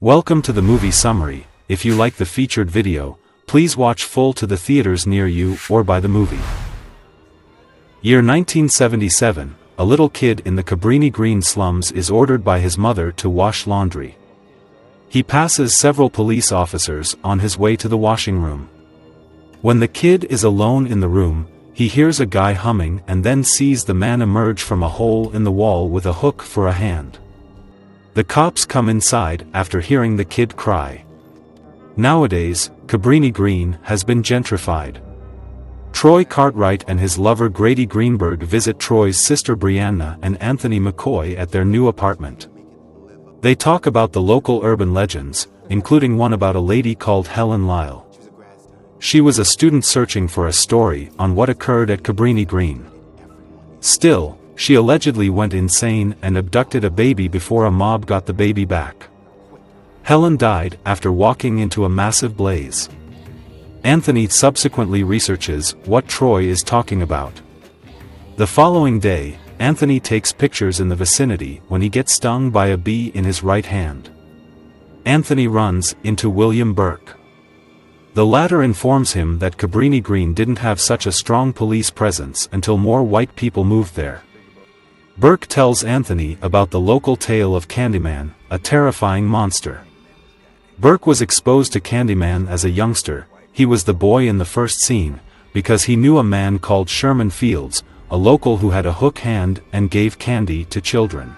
Welcome to the movie summary. If you like the featured video, please watch full to the theaters near you or buy the movie. Year 1977, a little kid in the Cabrini Green slums is ordered by his mother to wash laundry. He passes several police officers on his way to the washing room. When the kid is alone in the room, he hears a guy humming and then sees the man emerge from a hole in the wall with a hook for a hand. The cops come inside after hearing the kid cry. Nowadays, Cabrini Green has been gentrified. Troy Cartwright and his lover Grady Greenberg visit Troy's sister Brianna and Anthony McCoy at their new apartment. They talk about the local urban legends, including one about a lady called Helen Lyle. She was a student searching for a story on what occurred at Cabrini Green. Still, she allegedly went insane and abducted a baby before a mob got the baby back. Helen died after walking into a massive blaze. Anthony subsequently researches what Troy is talking about. The following day, Anthony takes pictures in the vicinity when he gets stung by a bee in his right hand. Anthony runs into William Burke. The latter informs him that Cabrini Green didn't have such a strong police presence until more white people moved there. Burke tells Anthony about the local tale of Candyman, a terrifying monster. Burke was exposed to Candyman as a youngster. He was the boy in the first scene, because he knew a man called Sherman Fields, a local who had a hook hand and gave candy to children.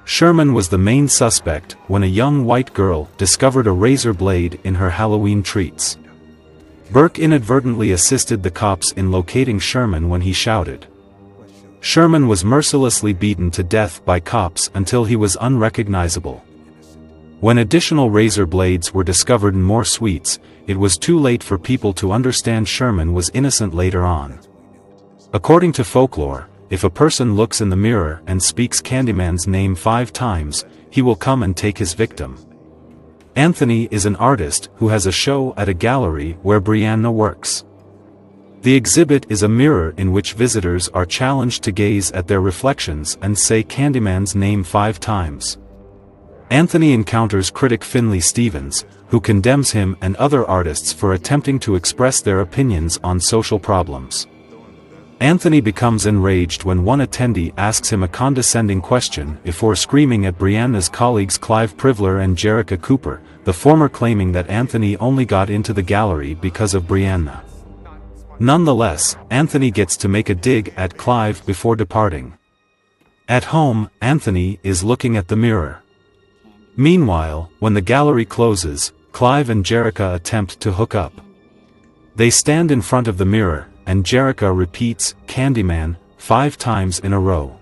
Sherman was the main suspect when a young white girl discovered a razor blade in her Halloween treats. Burke inadvertently assisted the cops in locating Sherman when he shouted. Sherman was mercilessly beaten to death by cops until he was unrecognizable. When additional razor blades were discovered in more suites, it was too late for people to understand Sherman was innocent later on. According to folklore, if a person looks in the mirror and speaks Candyman's name 5 times, he will come and take his victim. Anthony is an artist who has a show at a gallery where Brianna works. The exhibit is a mirror in which visitors are challenged to gaze at their reflections and say Candyman's name 5 times. Anthony encounters critic Finley Stevens, who condemns him and other artists for attempting to express their opinions on social problems. Anthony becomes enraged when one attendee asks him a condescending question before screaming at Brianna's colleagues Clive Privler and Jerica Cooper, the former claiming that Anthony only got into the gallery because of Brianna. Nonetheless, Anthony gets to make a dig at Clive before departing. At home, Anthony is looking at the mirror. Meanwhile, when the gallery closes, Clive and Jerica attempt to hook up. They stand in front of the mirror, and Jerica repeats Candyman 5 times in a row.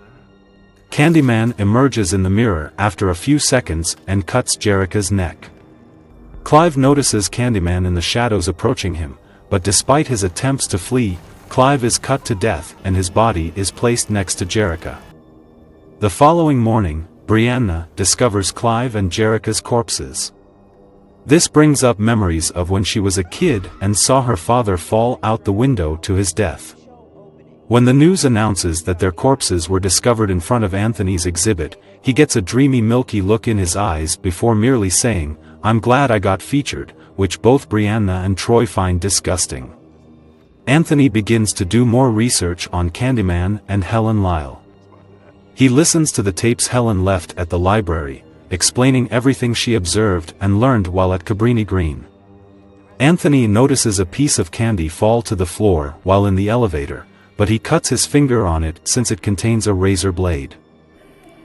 Candyman emerges in the mirror after a few seconds and cuts Jerica's neck. Clive notices Candyman in the shadows approaching him, but despite his attempts to flee, Clive is cut to death and his body is placed next to Jerica. The following morning, Brianna discovers Clive and Jerica's corpses. This brings up memories of when she was a kid and saw her father fall out the window to his death. When the news announces that their corpses were discovered in front of Anthony's exhibit, he gets a dreamy milky look in his eyes before merely saying, "I'm glad I got featured," which both Brianna and Troy find disgusting. Anthony begins to do more research on Candyman and Helen Lyle. He listens to the tapes Helen left at the library, explaining everything she observed and learned while at Cabrini Green. Anthony notices a piece of candy fall to the floor while in the elevator, but he cuts his finger on it since it contains a razor blade.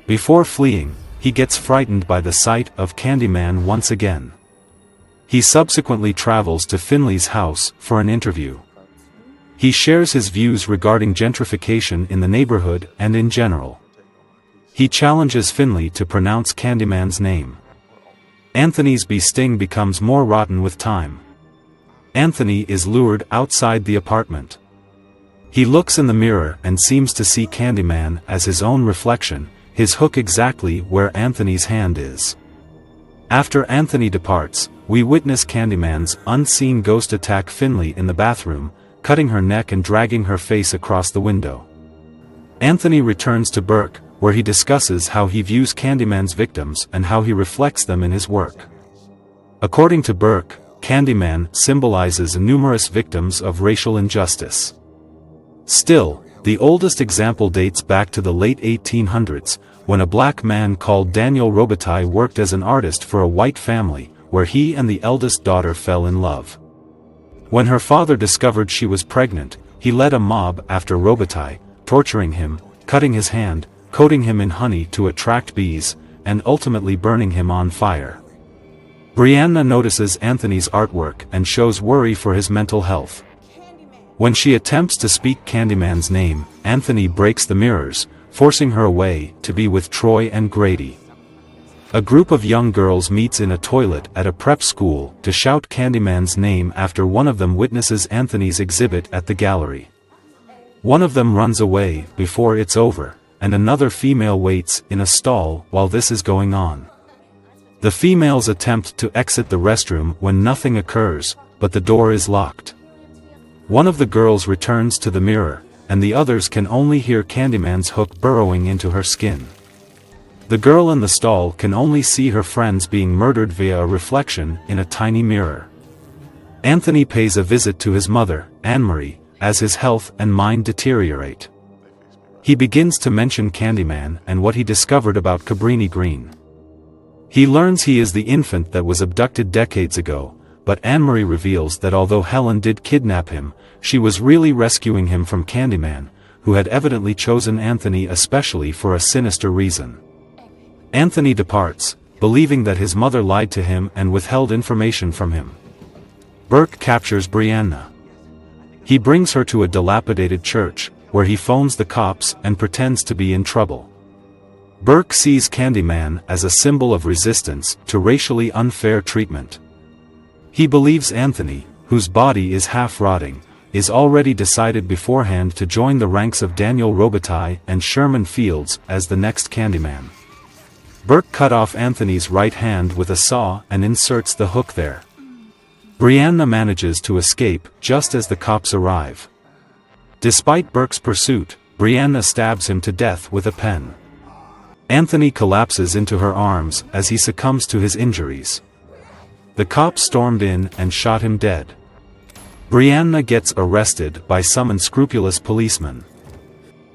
Before fleeing, he gets frightened by the sight of Candyman once again. He subsequently travels to Finley's house for an interview. He shares his views regarding gentrification in the neighborhood and in general. He challenges Finley to pronounce Candyman's name. Anthony's bee sting becomes more rotten with time. Anthony is lured outside the apartment. He looks in the mirror and seems to see Candyman as his own reflection, his hook exactly where Anthony's hand is. After Anthony departs, we witness Candyman's unseen ghost attack Finley in the bathroom, cutting her neck and dragging her face across the window. Anthony returns to Burke, where he discusses how he views Candyman's victims and how he reflects them in his work. According to Burke, Candyman symbolizes numerous victims of racial injustice. Still, the oldest example dates back to the late 1800s, when a black man called Daniel Robitaille worked as an artist for a white family, where he and the eldest daughter fell in love. When her father discovered she was pregnant, he led a mob after Robitaille, torturing him, cutting his hand, coating him in honey to attract bees, and ultimately burning him on fire. Brianna notices Anthony's artwork and shows worry for his mental health. When she attempts to speak Candyman's name, Anthony breaks the mirrors, forcing her away to be with Troy and Grady. A group of young girls meets in a toilet at a prep school to shout Candyman's name after one of them witnesses Anthony's exhibit at the gallery. One of them runs away before it's over, and another female waits in a stall while this is going on. The females attempt to exit the restroom when nothing occurs, but the door is locked. One of the girls returns to the mirror, and the others can only hear Candyman's hook burrowing into her skin. The girl in the stall can only see her friends being murdered via a reflection in a tiny mirror. Anthony pays a visit to his mother, Anne-Marie, as his health and mind deteriorate. He begins to mention Candyman and what he discovered about Cabrini Green. He learns he is the infant that was abducted decades ago, but Anne-Marie reveals that although Helen did kidnap him, she was really rescuing him from Candyman, who had evidently chosen Anthony especially for a sinister reason. Anthony departs, believing that his mother lied to him and withheld information from him. Burke captures Brianna. He brings her to a dilapidated church, where he phones the cops and pretends to be in trouble. Burke sees Candyman as a symbol of resistance to racially unfair treatment. He believes Anthony, whose body is half-rotting, is already decided beforehand to join the ranks of Daniel Robitaille and Sherman Fields as the next Candyman. Burke cut off Anthony's right hand with a saw and inserts the hook there. Brianna manages to escape just as the cops arrive. Despite Burke's pursuit, Brianna stabs him to death with a pen. Anthony collapses into her arms as he succumbs to his injuries. The cops stormed in and shot him dead. Brianna gets arrested by some unscrupulous policemen.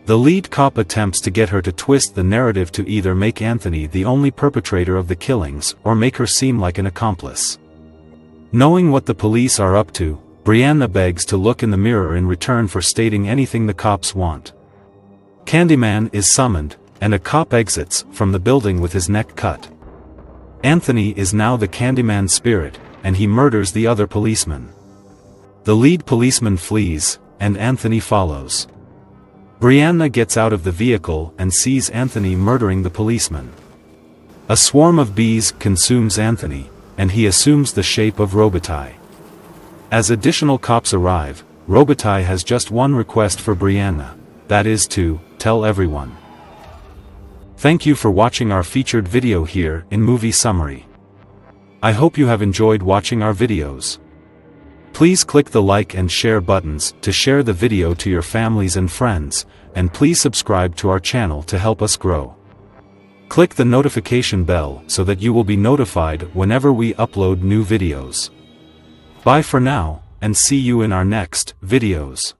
The lead cop attempts to get her to twist the narrative to either make Anthony the only perpetrator of the killings or make her seem like an accomplice. Knowing what the police are up to, Brianna begs to look in the mirror in return for stating anything the cops want. Candyman is summoned, and a cop exits from the building with his neck cut. Anthony is now the Candyman spirit, and he murders the other policeman. The lead policeman flees, and Anthony follows. Brianna gets out of the vehicle and sees Anthony murdering the policeman. A swarm of bees consumes Anthony, and he assumes the shape of Robitaille. As additional cops arrive, Robitaille has just one request for Brianna, that is to tell everyone. Thank you for watching our featured video here in Movie Summary. I hope you have enjoyed watching our videos. Please click the like and share buttons to share the video to your families and friends, and please subscribe to our channel to help us grow. Click the notification bell so that you will be notified whenever we upload new videos. Bye for now, and see you in our next videos.